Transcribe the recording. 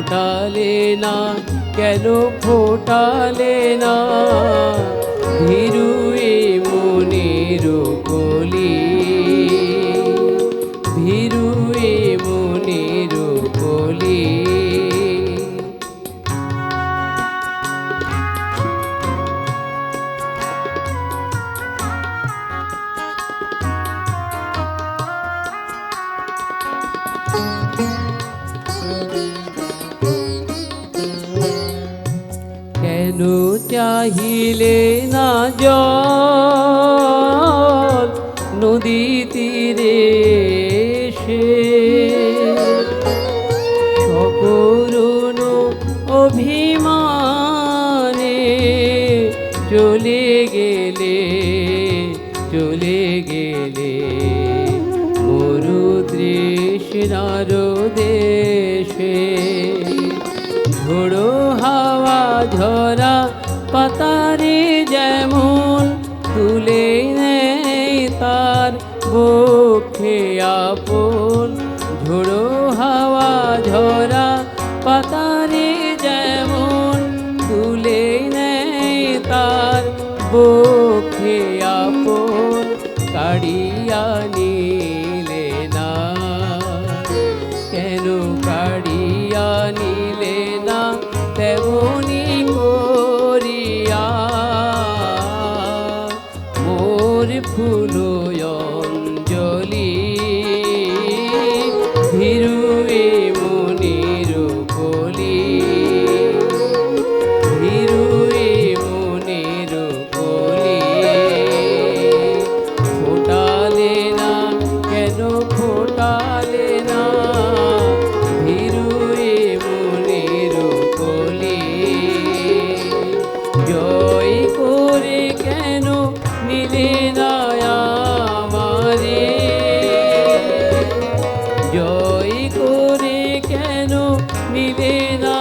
ফোটালে না কেন ফোটালে না ভীরু এ মনের কলি, ভীরু এ মনের কলি। কেন চাহিলে না জল নদী তীরে সে সকরুণ অভিমানে চলে গেলে, চলে গেলে মরুতৃষ্ণার দেশে। ঝোড়ো হাওয়া ঝরা পাতারে যেমন তুলে নেয় তার বক্ষে আপন, ঝোড়ো হাওয়া ঝরা পাতারে যেমন তুলে নেয় তার বক্ষে আপন, কাড়িয়া নিলে না কেন কাড়িয়া নিলে না তেমনি করিয়া মোর ফুল অঞ্জলি, ভীরু এ মনের কলি, ভীরু এ মনের কলি। ফোটালে না কেন ফোটালে না ভীরু এ মনের কলি। জয় করে কেন নিলে না আমারে, জয় করে কেন নিলে না